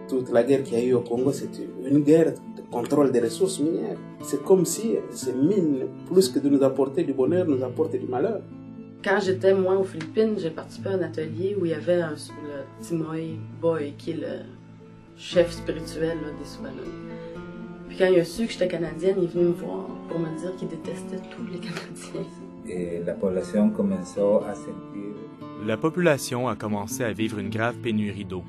Toute la guerre qu'il y a eu au Congo, c'était une guerre de contrôle des ressources minières. C'est comme si ces mines, plus que de nous apporter du bonheur, nous apportaient du malheur. Quand j'étais, moi, aux Philippines, j'ai participé à un atelier où il y avait le Timoy Boy, qui est le chef spirituel là, des Soubanoun. Puis quand il a su que j'étais canadienne, il est venu me voir pour me dire qu'il détestait tous les Canadiens. Et la population commençait à sentir... La population a commencé à vivre une grave pénurie d'eau.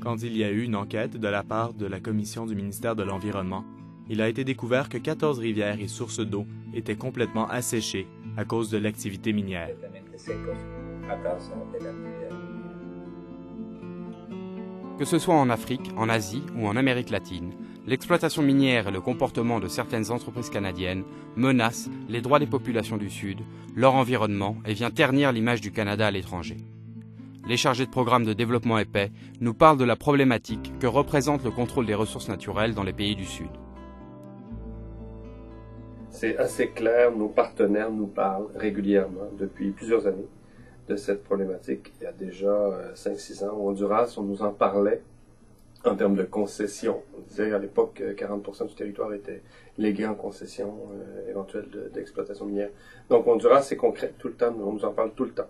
Quand il y a eu une enquête de la part de la commission du ministère de l'Environnement, il a été découvert que 14 rivières et sources d'eau étaient complètement asséchées à cause de l'activité minière. Que ce soit en Afrique, en Asie ou en Amérique latine, l'exploitation minière et le comportement de certaines entreprises canadiennes menacent les droits des populations du Sud, leur environnement et vient ternir l'image du Canada à l'étranger. Les chargés de programme de développement et paix nous parlent de la problématique que représente le contrôle des ressources naturelles dans les pays du Sud. C'est assez clair, nos partenaires nous parlent régulièrement depuis plusieurs années de cette problématique. Il y a déjà 5-6 ans, au Honduras, on nous en parlait en termes de concession. On disait à l'époque que 40% du territoire était légué en concession éventuelle d'exploitation minière. Donc Honduras, c'est concret tout le temps, on nous en parle tout le temps.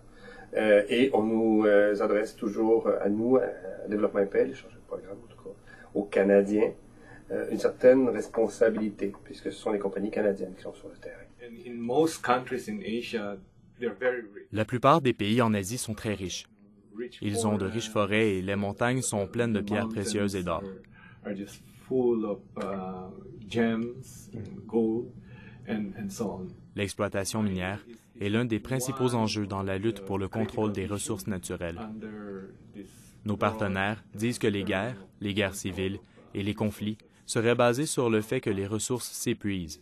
Et on nous adresse toujours à nous, à Développement et Paix, les chargés de programme en tout cas, aux Canadiens, une certaine responsabilité, puisque ce sont les compagnies canadiennes qui sont sur le terrain. La plupart des pays en Asie sont très riches. Ils ont de riches forêts et les montagnes sont pleines de pierres précieuses et d'or. L'exploitation minière est l'un des principaux enjeux dans la lutte pour le contrôle des ressources naturelles. Nos partenaires disent que les guerres civiles et les conflits seraient basés sur le fait que les ressources s'épuisent.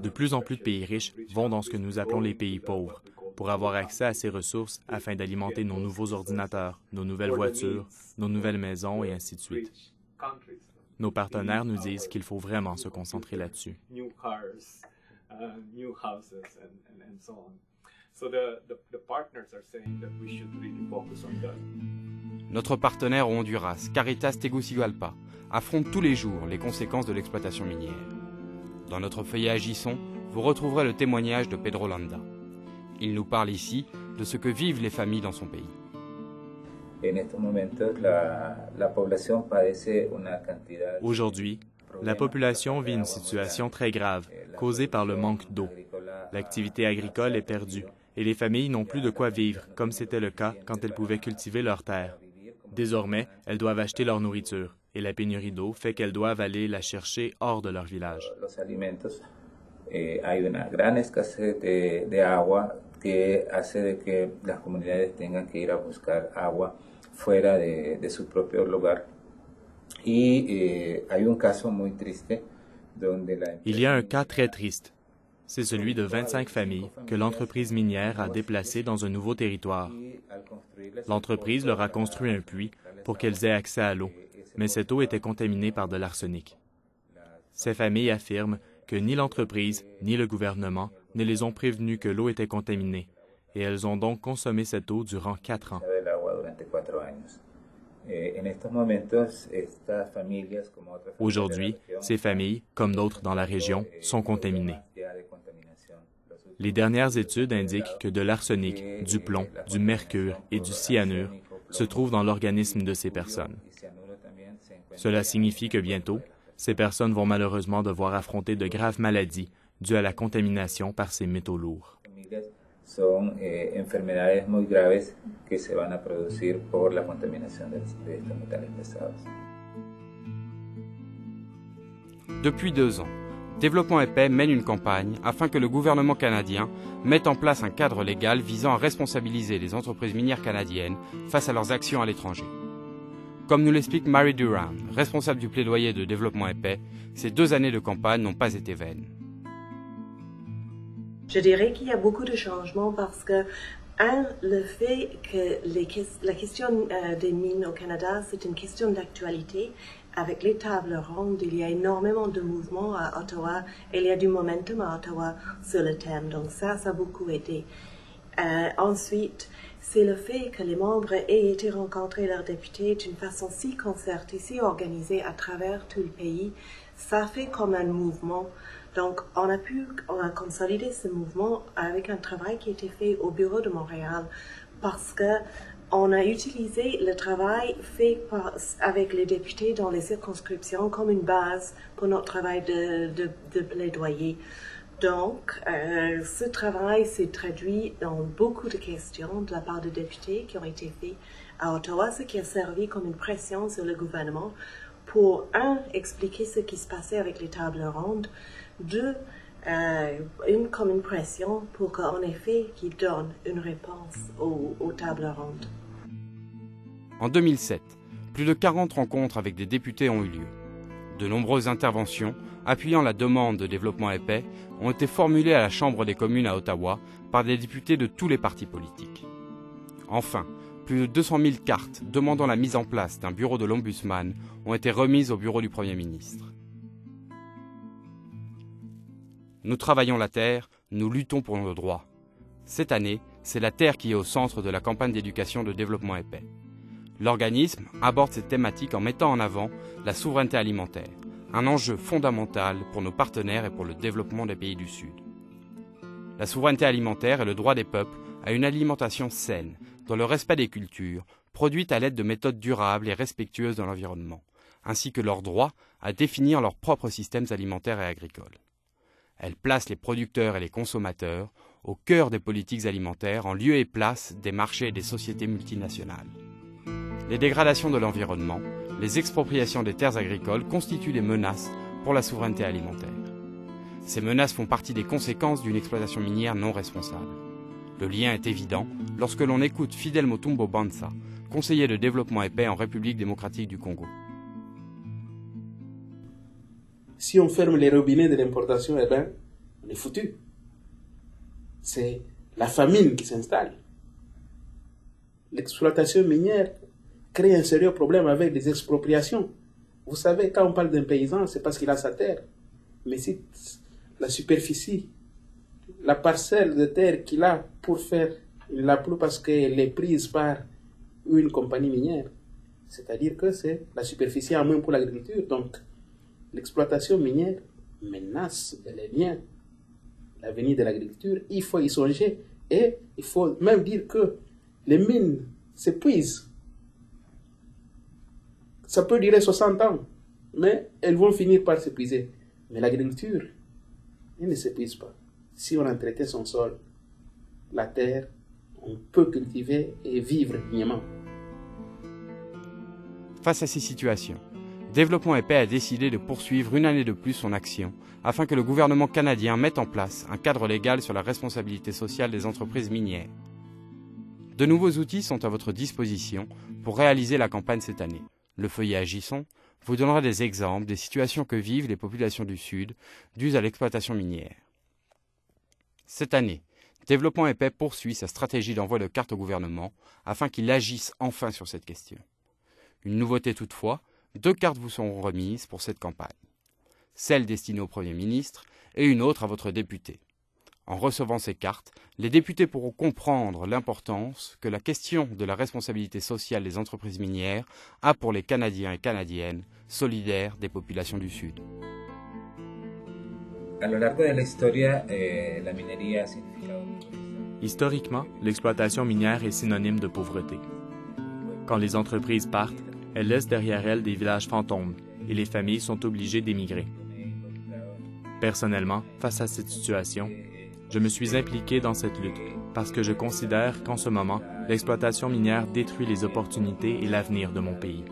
De plus en plus de pays riches vont dans ce que nous appelons les pays pauvres pour avoir accès à ces ressources afin d'alimenter nos nouveaux ordinateurs, nos nouvelles voitures, nos nouvelles maisons et ainsi de suite. Nos partenaires nous disent qu'il faut vraiment se concentrer là-dessus. Notre partenaire au Honduras, Caritas Tegucigalpa, affronte tous les jours les conséquences de l'exploitation minière. Dans notre feuillet Agissons, vous retrouverez le témoignage de Pedro Landa. Il nous parle ici de ce que vivent les familles dans son pays. Aujourd'hui, la population vit une situation très grave, causée par le manque d'eau. L'activité agricole est perdue et les familles n'ont plus de quoi vivre, comme c'était le cas quand elles pouvaient cultiver leurs terres. Désormais, elles doivent acheter leur nourriture et la pénurie d'eau fait qu'elles doivent aller la chercher hors de leur village. Hay una gran escasez de agua que hace de que las comunidades tengan que ir a buscar agua fuera de su propio lugar. Y hay un caso muy triste donde la... Il y a un cas très triste. C'est celui de 25 familles que l'entreprise minière a déplacées dans un nouveau territoire. L'entreprise leur a construit un puits pour qu'elles aient accès à l'eau, mais cette eau était contaminée par de l'arsenic. Ces familles affirment que ni l'entreprise ni le gouvernement ne les ont prévenus que l'eau était contaminée, et elles ont donc consommé cette eau durant 4 ans. Aujourd'hui, ces familles, comme d'autres dans la région, sont contaminées. Les dernières études indiquent que de l'arsenic, du plomb, du mercure et du cyanure se trouvent dans l'organisme de ces personnes. Cela signifie que bientôt, ces personnes vont malheureusement devoir affronter de graves maladies dues à la contamination par ces métaux lourds. Son enfermedades muy graves que se van a producir por la contaminación de estos metales pesados. Depuis 2 ans, Développement et Paix mène une campagne afin que le gouvernement canadien mette en place un cadre légal visant à responsabiliser les entreprises minières canadiennes face à leurs actions à l'étranger. Comme nous l'explique Mary Duran, responsable du plaidoyer de Développement et Paix, ces 2 années de campagne n'ont pas été vaines. Je dirais qu'il y a beaucoup de changements parce que, le fait que la question des mines au Canada, c'est une question d'actualité. avec les tables rondes, il y a énormément de mouvements à Ottawa et il y a du momentum à Ottawa sur le thème. Donc ça a beaucoup aidé. Ensuite, c'est le fait que les membres aient été rencontrer leurs députés d'une façon si concertée, si organisée à travers tout le pays. Ça fait comme un mouvement. Donc, on a consolidé ce mouvement avec un travail qui a été fait au bureau de Montréal parce que on a utilisé le travail fait avec les députés dans les circonscriptions comme une base pour notre travail de plaidoyer. Donc, ce travail s'est traduit dans beaucoup de questions de la part des députés qui ont été faits à Ottawa, ce qui a servi comme une pression sur le gouvernement pour, expliquer ce qui se passait avec les tables rondes, deux, comme une pression pour qu'en effet, qu'ils donnent une réponse aux tables rondes. En 2007, plus de 40 rencontres avec des députés ont eu lieu. De nombreuses interventions, appuyant la demande de développement et paix, ont été formulées à la Chambre des communes à Ottawa par des députés de tous les partis politiques. Enfin, plus de 200 000 cartes demandant la mise en place d'un bureau de l'Ombudsman ont été remises au bureau du Premier ministre. Nous travaillons la terre, nous luttons pour nos droits. Cette année, c'est la terre qui est au centre de la campagne d'éducation de développement et paix. L'organisme aborde cette thématique en mettant en avant la souveraineté alimentaire, un enjeu fondamental pour nos partenaires et pour le développement des pays du Sud. La souveraineté alimentaire est le droit des peuples à une alimentation saine, dans le respect des cultures, produite à l'aide de méthodes durables et respectueuses de l'environnement, ainsi que leur droit à définir leurs propres systèmes alimentaires et agricoles. Elle place les producteurs et les consommateurs au cœur des politiques alimentaires en lieu et place des marchés et des sociétés multinationales. Les dégradations de l'environnement, les expropriations des terres agricoles constituent des menaces pour la souveraineté alimentaire. Ces menaces font partie des conséquences d'une exploitation minière non responsable. Le lien est évident lorsque l'on écoute Fidel Motumbo Banza, conseiller de développement et paix en République démocratique du Congo. Si on ferme les robinets de l'importation, eh ben, on est foutu. C'est la famine qui s'installe. L'exploitation minière crée un sérieux problème avec les expropriations. Vous savez, quand on parle d'un paysan, c'est parce qu'il a sa terre. Mais si la superficie, la parcelle de terre qu'il a pour faire, il l'a plus parce qu'elle est prise par une compagnie minière. C'est-à-dire que c'est la superficie en moins pour l'agriculture. Donc, l'exploitation minière menace bel et bien l'avenir de l'agriculture. Il faut y songer et il faut même dire que les mines s'épuisent. Ça peut durer 60 ans, mais elles vont finir par s'épuiser. Mais l'agriculture, elle ne s'épuise pas. Si on entretient son sol, la terre, on peut cultiver et vivre dignement. Face à ces situations, Développement et Paix a décidé de poursuivre une année de plus son action afin que le gouvernement canadien mette en place un cadre légal sur la responsabilité sociale des entreprises minières. De nouveaux outils sont à votre disposition pour réaliser la campagne cette année. Le feuillet Agissons vous donnera des exemples des situations que vivent les populations du Sud dues à l'exploitation minière. Cette année, Développement et Paix poursuit sa stratégie d'envoi de cartes au gouvernement afin qu'il agisse enfin sur cette question. Une nouveauté toutefois, 2 cartes vous seront remises pour cette campagne. Celle destinée au Premier ministre et une autre à votre député. En recevant ces cartes, les députés pourront comprendre l'importance que la question de la responsabilité sociale des entreprises minières a pour les Canadiens et Canadiennes solidaires des populations du Sud. Historiquement, l'exploitation minière est synonyme de pauvreté. Quand les entreprises partent, elles laissent derrière elles des villages fantômes et les familles sont obligées d'émigrer. Personnellement, face à cette situation, je me suis impliqué dans cette lutte parce que je considère qu'en ce moment, l'exploitation minière détruit les opportunités et l'avenir de mon pays.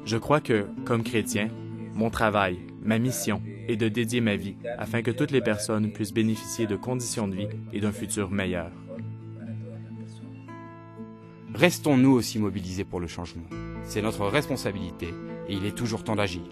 Je crois que, comme chrétien, mon travail, ma mission est de dédier ma vie afin que toutes les personnes puissent bénéficier de conditions de vie et d'un futur meilleur. Restons nous aussi mobilisés pour le changement. C'est notre responsabilité et il est toujours temps d'agir.